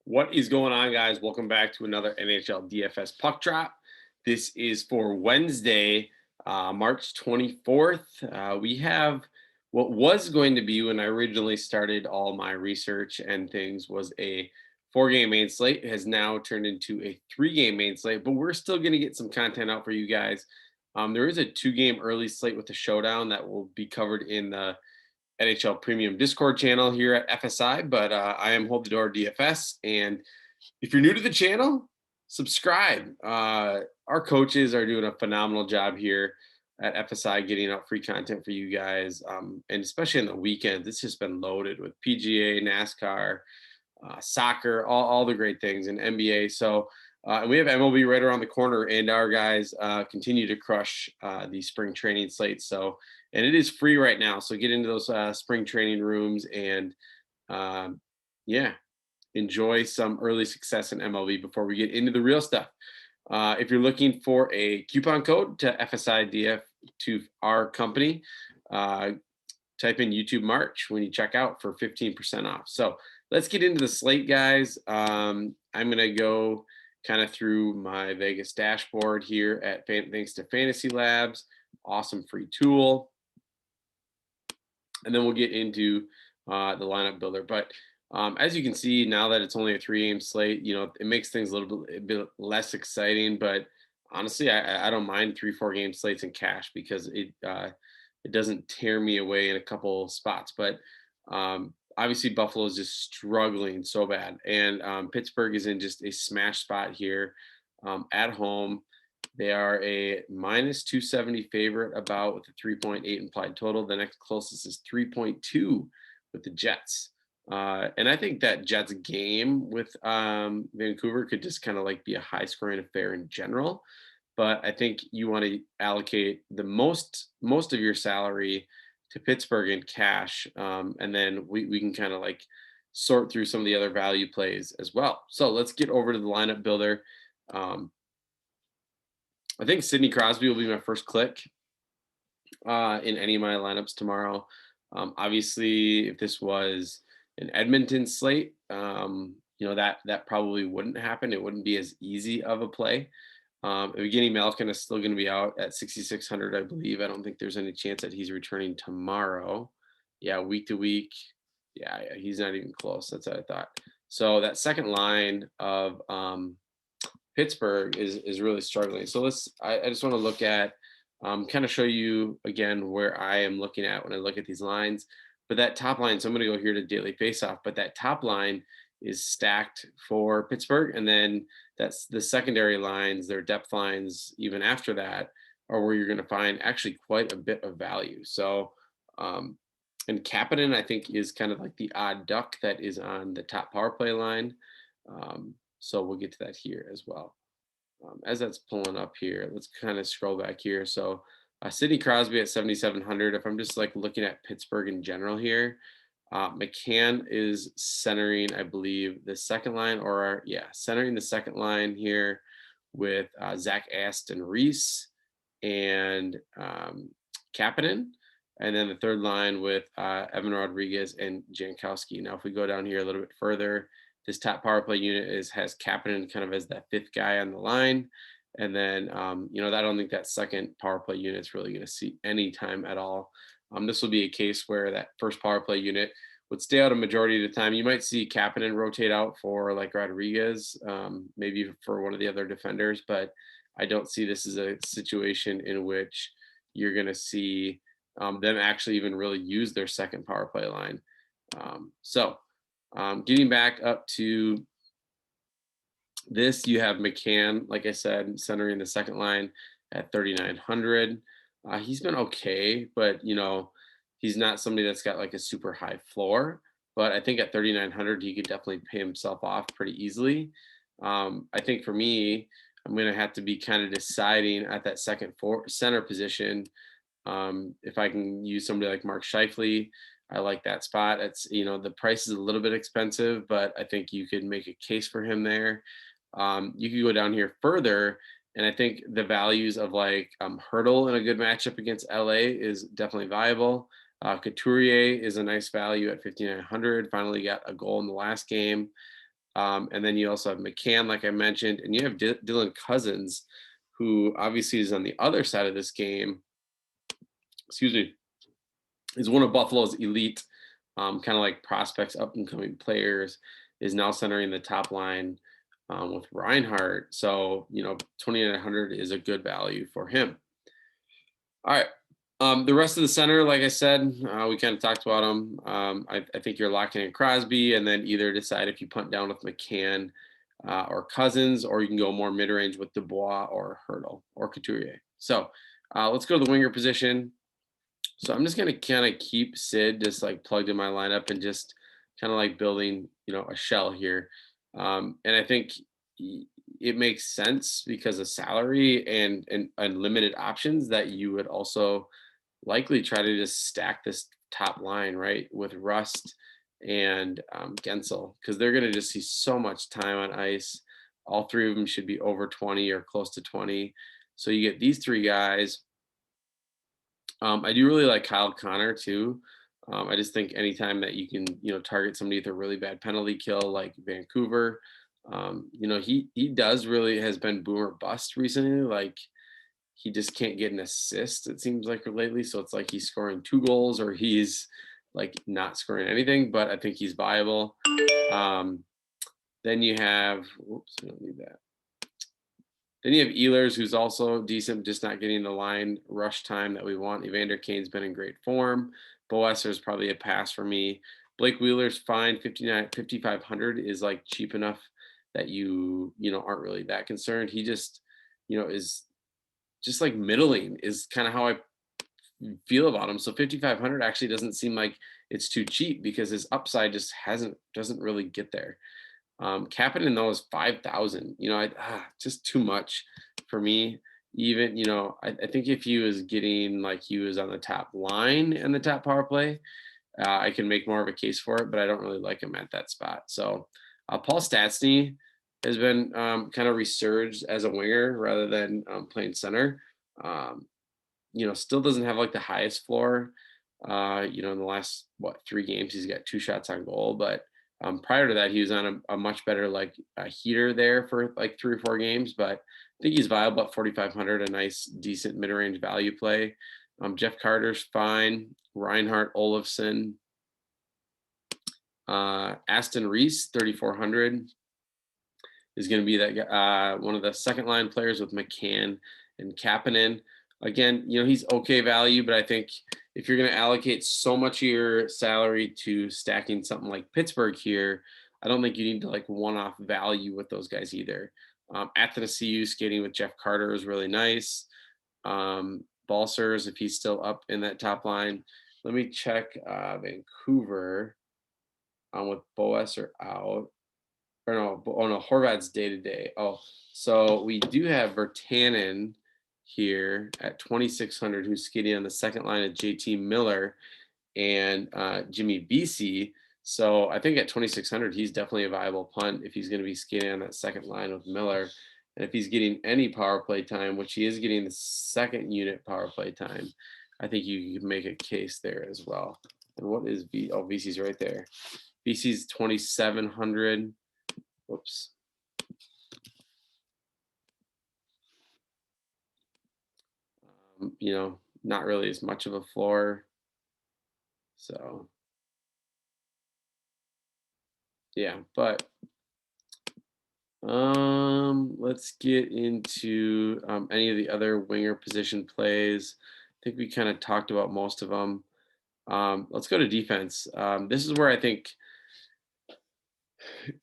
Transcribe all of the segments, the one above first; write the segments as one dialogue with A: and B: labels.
A: What is going on, guys? Welcome back to another NHL DFS puck drop. This is for Wednesday, March 24th. We have what was going to be, when I originally started all my research and things, was a 4-game main slate. It has now turned into a 3-game main slate, but we're still going to get some content out for you guys. There is a 2-game early slate with the showdown that will be covered in the NHL Premium Discord channel here at FSI, but I am Hold the Door DFS. And if you're new to the channel, subscribe. Our coaches are doing a phenomenal job here at FSI getting out free content for you guys. And especially on the weekends, it's just been loaded with PGA, NASCAR, soccer, all the great things, and NBA. So, and we have MLB right around the corner, and our guys continue to crush the spring training slate. So, and it is free right now. So get into those spring training rooms and, yeah, enjoy some early success in MLB before we get into the real stuff. If you're looking for a coupon code to FSIDF to our company, type in YouTube March when you check out for 15% off. So let's get into the slate, guys. I'm going to go kind of through my Vegas dashboard here thanks to FantasyLabs. Awesome free tool. And then we'll get into the lineup builder. But as you can see, now that it's only a 3-game slate, it makes things a bit less exciting. But honestly, I don't mind 3-4 game slates in cash because it doesn't tear me away in a couple spots. But obviously, Buffalo is just struggling so bad, and Pittsburgh is in just a smash spot here at home. They are a minus 270 favorite about with a 3.8 implied total. The next closest is 3.2 with the Jets. And I think that Jets game with Vancouver could just kind of like be a high scoring affair in general. But I think you want to allocate the most of your salary to Pittsburgh in cash. And then we can kind of like sort through some of the other value plays as well. So let's get over to the lineup builder. I think Sidney Crosby will be my first click in any of my lineups tomorrow. Obviously, if this was an Edmonton slate, that probably wouldn't happen. It wouldn't be as easy of a play. Evgeny Malkin is still going to be out at 6,600, I believe. I don't think there's any chance that he's returning tomorrow. Yeah, week to week. Yeah, he's not even close. That's what I thought. So that second line of Pittsburgh is really struggling. So I just want to look at, kind of show you again where I am looking at when I look at these lines. But that top line, so I'm going to go here to daily faceoff, but that top line is stacked for Pittsburgh. And then that's the secondary lines, their depth lines, even after that, are where you're going to find actually quite a bit of value. So, and Kapanen, I think, is kind of like the odd duck that is on the top power play line. So we'll get to that here as well. As that's pulling up here, let's kind of scroll back here. So Sidney Crosby at 7,700. If I'm just like looking at Pittsburgh in general here, McCann is centering, I believe, the second line, centering the second line here with Zach Aston Reese and Kapanen. And then the third line with Evan Rodriguez and Jankowski. Now, if we go down here a little bit further, this top power play unit has Kapanen kind of as that fifth guy on the line. And then, I don't think that second power play unit is really going to see any time at all. This will be a case where that first power play unit would stay out a majority of the time. You might see Kapanen rotate out for like Rodriguez, maybe for one of the other defenders, but I don't see this as a situation in which you're going to see them actually even really use their second power play line. Getting back up to this, you have McCann, like I said, centering the second line at 3,900. He's been okay, but he's not somebody that's got like a super high floor. But I think at 3,900, he could definitely pay himself off pretty easily. I think for me, I'm going to have to be kind of deciding at that second center position if I can use somebody like Mark Scheifele. I like that spot. It's, the price is a little bit expensive, but I think you could make a case for him there. You could go down here further, and I think the values of like Hurdle in a good matchup against LA is definitely viable. Couturier is a nice value at 5,900. Finally got a goal in the last game. And then you also have McCann, like I mentioned, and you have Dylan Cousins, who obviously is on the other side of this game. Excuse me, is one of Buffalo's elite, kind of like prospects, up and coming players, is now centering the top line with Reinhardt. So, 2,900 is a good value for him. All right. The rest of the center, like I said, we kind of talked about them. I think you're locking in Crosby, and then either decide if you punt down with McCann or Cousins, or you can go more mid-range with Dubois or Hurdle or Couturier. So let's go to the winger position. So I'm just going to kind of keep Sid just like plugged in my lineup and just kind of like building, a shell here. And I think it makes sense because of salary and unlimited options that you would also likely try to just stack this top line, right, with Rust and Gensel, because they're going to just see so much time on ice. All three of them should be over 20 or close to 20. So you get these three guys. I do really like Kyle Connor too. I just think anytime that you can, target somebody with a really bad penalty kill like Vancouver, he does really has been boomer bust recently. Like he just can't get an assist, it seems like lately. So it's like he's scoring 2 goals or he's like not scoring anything, but I think he's viable. Then you have, I don't need that. Then you have Ehlers, who's also decent, just not getting the line rush time that we want. Evander Kane's been in great form. Boesser is probably a pass for me. Blake Wheeler's fine. 5,500 is like cheap enough that you aren't really that concerned. He just, is just like middling is kind of how I feel about him. So 5,500 actually doesn't seem like it's too cheap because his upside just doesn't really get there. Kapanen though is 5,000. Just too much for me. Even I think if he was getting like he was on the top line and the top power play, I can make more of a case for it. But I don't really like him at that spot. So Paul Stastny has been kind of resurged as a winger rather than playing center. Still doesn't have like the highest floor. In the last 3 games he's got 2 shots on goal, but prior to that, he was on a much better like heater there for like 3 or 4 games, but I think he's viable at 4,500, a nice, decent mid-range value play. Jeff Carter's fine. Reinhardt, Olofsson, Aston Reese, 3,400 is going to be that one of the second line players with McCann and Kapanen. Again, he's okay value, but I think if you're going to allocate so much of your salary to stacking something like Pittsburgh here, I don't think you need to like one-off value with those guys either. Athanasiou skating with Jeff Carter is really nice. Balsers, if he's still up in that top line. Let me check Vancouver with Boesser out. Or no, Horvat's day-to-day. Oh, so we do have Virtanen here at 2,600, who's skating on the second line of JT Miller and Jimmy Vesey. So I think at 2,600, he's definitely a viable punt if he's going to be skating on that second line with Miller. And if he's getting any power play time, which he is getting the second unit power play time, I think you can make a case there as well. And what is Vesey's right there. Vesey's 2,700. Whoops. Not really as much of a floor. So, yeah, but let's get into any of the other winger position plays. I think we kind of talked about most of them. Let's go to defense. This is where I think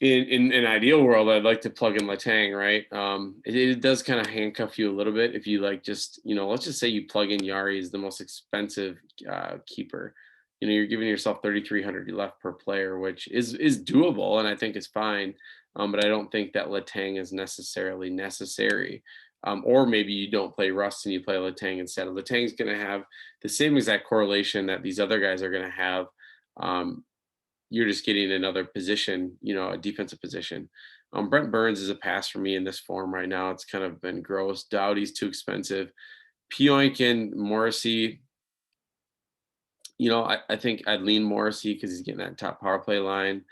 A: in an ideal world, I'd like to plug in Letang, right? It does kind of handcuff you a little bit if you like just, let's just say you plug in Yari as the most expensive keeper. You're giving yourself 3,300 left per player, which is doable, and I think is fine. But I don't think that Letang is necessarily necessary. Or maybe you don't play Rust and you play Letang instead. Letang's going to have the same exact correlation that these other guys are going to have. You're just getting another position, a defensive position. Brent Burns is a pass for me in this form right now. It's kind of been gross. Doughty's too expensive. Pioink and Morrissey, I think I'd lean Morrissey because he's getting that top power play line,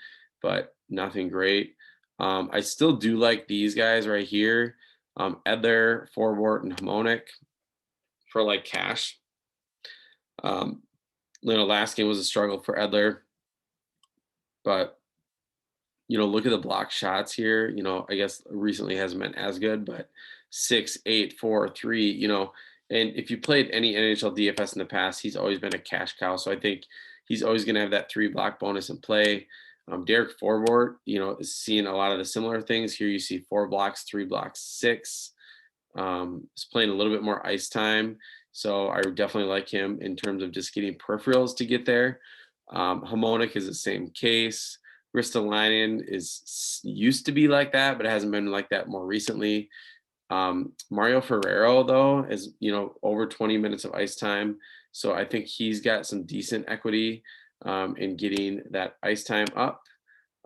A: but nothing great. I still do like these guys right here. Edler, Forward, and Hamonic for like cash. Last game was a struggle for Edler, but look at the block shots here. I guess recently hasn't been as good, but 6, 8, 4, 3. And if you played any NHL DFS in the past, he's always been a cash cow. So I think he's always going to have that 3 block bonus in play. Derek Forward, is seeing a lot of the similar things here. You see 4 blocks, 3 blocks, 6. Is playing a little bit more ice time. So I definitely like him in terms of just getting peripherals to get there. Hamonic is the same case. Ristolainen used to be like that, but it hasn't been like that more recently. Mario Ferrero, though, is over 20 minutes of ice time. So I think he's got some decent equity in getting that ice time up.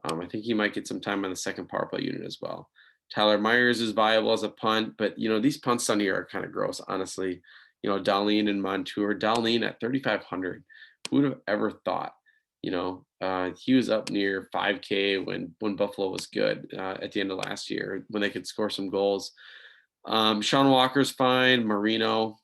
A: I think he might get some time on the second power play unit as well. Tyler Myers is viable as a punt, but these punts on here are kind of gross, honestly. Dahlin and Montour. Dahlin at 3,500. Who would have ever thought? He was up near 5K when Buffalo was good at the end of last year when they could score some goals. Sean Walker's fine. Marino.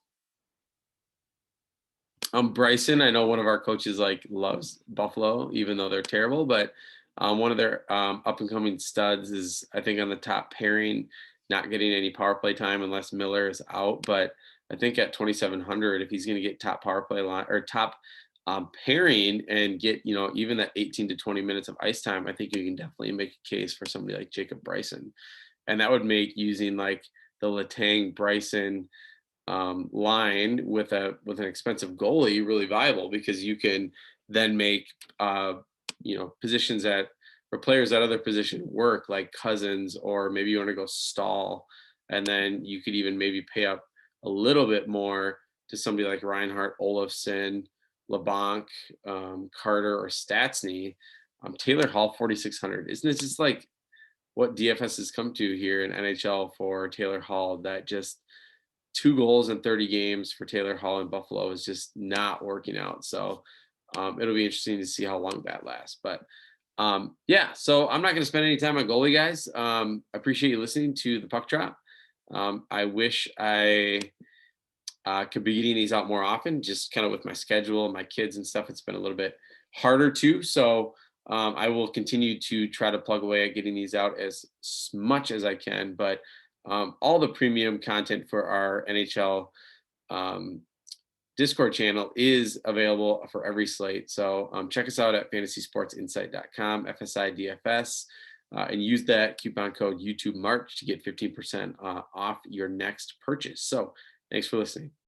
A: Bryson, I know one of our coaches loves Buffalo, even though they're terrible, but one of their up and coming studs is, I think, on the top pairing, not getting any power play time unless Miller is out. But I think at 2,700, if he's going to get top power play line or top pairing and get even that 18 to 20 minutes of ice time, I think you can definitely make a case for somebody like Jacob Bryson, and that would make using like the Letang Bryson line with an expensive goalie really viable, because you can then make positions or players at other position work, like Cousins, or maybe you want to go Stahl, and then you could even maybe pay up a little bit more to somebody like Reinhart, Olofsson, LeBlanc, Carter, or Stastny. Taylor Hall 4,600. Isn't it just like what DFS has come to here in NHL for Taylor Hall, that just 2 goals in 30 games for Taylor Hall in Buffalo is just not working out. So it'll be interesting to see how long that lasts. But so I'm not going to spend any time on goalie, guys. I appreciate you listening to the Puck Drop. I wish I could be getting these out more often, just kind of with my schedule and my kids and stuff. It's been a little bit harder too. So I will continue to try to plug away at getting these out as much as I can. But all the premium content for our NHL Discord channel is available for every slate. So check us out at fantasysportsinsight.com, FSIDFS, and use that coupon code YouTube March to get 15% off your next purchase. So thanks for listening.